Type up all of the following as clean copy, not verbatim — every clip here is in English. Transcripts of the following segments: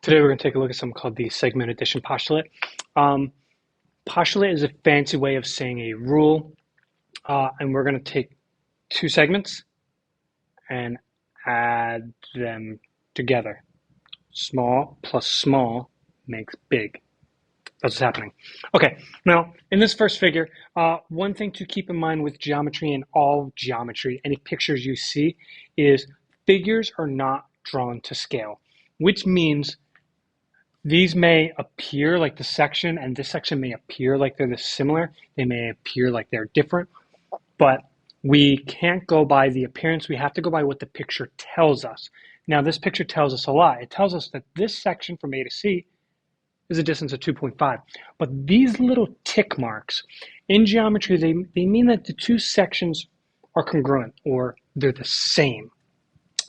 Today we're going to take a look at something called the segment addition postulate. Postulate is a fancy way of saying a rule, and we're going to take two segments and add them together. Small plus small makes big. That's what's happening. Okay, now in this first figure, one thing to keep in mind with geometry and all geometry, any pictures you see, is figures are not drawn to scale, which means these may appear like the section, and this section may appear like they're similar. They may appear like they're different, but we can't go by the appearance. We have to go by what the picture tells us. Now, this picture tells us a lot. It tells us that this section from A to C is a distance of 2.5. But these little tick marks in geometry, they mean that the two sections are congruent, or they're the same.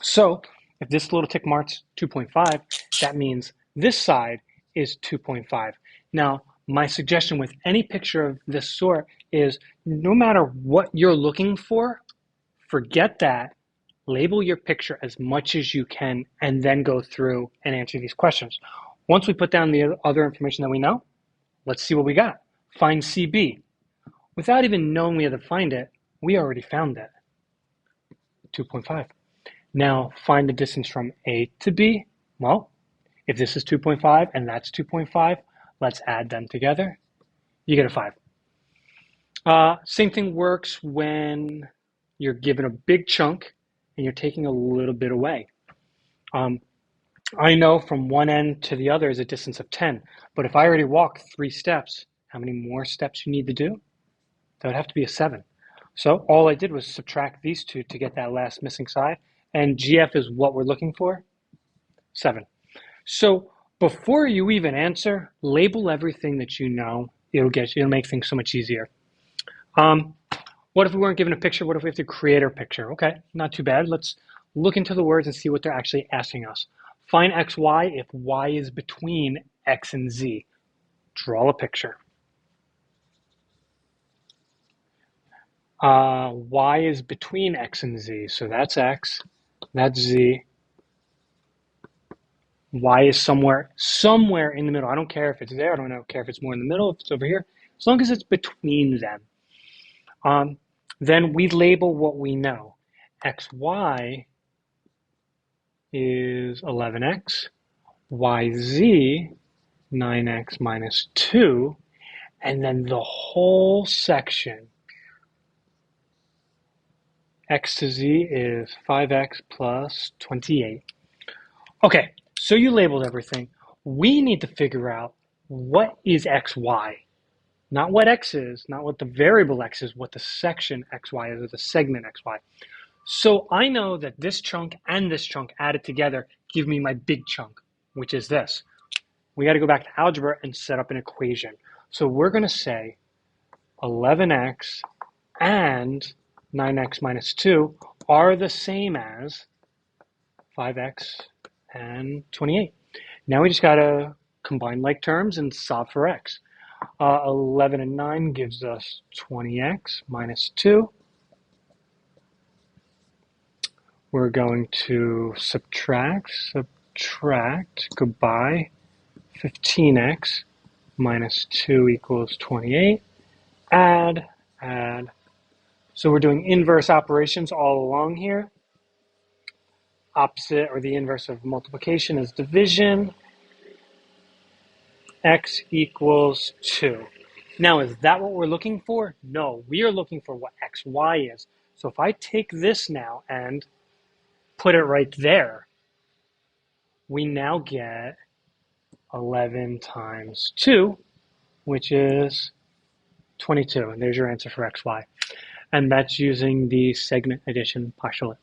So if this little tick marks 2.5, that means this side is 2.5. Now, my suggestion with any picture of this sort is no matter what you're looking for, forget that, label your picture as much as you can, and then go through and answer these questions. Once we put down the other information that we know, let's see what we got. Find CB. Without even knowing we had to find it, we already found it, 2.5. Now, find the distance from A to B. Well, if this is 2.5 and that's 2.5, let's add them together. You get a 5. Same thing works when you're given a big chunk and you're taking a little bit away. I know from one end to the other is a distance of 10, but if I already walk 3 steps, how many more steps you need to do? That would have to be a 7. So all I did was subtract these two to get that last missing side, and GF is what we're looking for, 7. So before you even answer, label everything that you know. It'll make things so much easier. What if we weren't given a picture? What if we have to create our picture? Okay, not too bad. Let's look into the words and see what they're actually asking us. Find x, y if y is between x and z. Draw a picture. Y is between x and z, so that's x, that's z. Y is somewhere in the middle. I don't care if it's there. I don't care if it's more in the middle, if it's over here. As long as it's between them. Then we label what we know. XY is 11x, YZ 9x minus 2, and then the whole section, x to z is 5x plus 28. Okay, so you labeled everything. We need to figure out what is xy. Not what x is, not what the variable x is, what the section xy is, or the segment xy. So I know that this chunk and this chunk added together give me my big chunk, which is this. We got to go back to algebra and set up an equation. So we're going to say 11x and 9x minus 2 are the same as 5x and 28. Now we just got to combine like terms and solve for x. 11 and 9 gives us 20x minus 2. We're going to subtract, goodbye, 15x minus 2 equals 28, add. So we're doing inverse operations all along here. Opposite, or the inverse of multiplication, is division. X equals 2. Now, is that what we're looking for? No, we are looking for what xy is. So if I take this now and put it right there, we now get 11 times 2, which is 22. And there's your answer for xy. And that's using the segment addition postulate.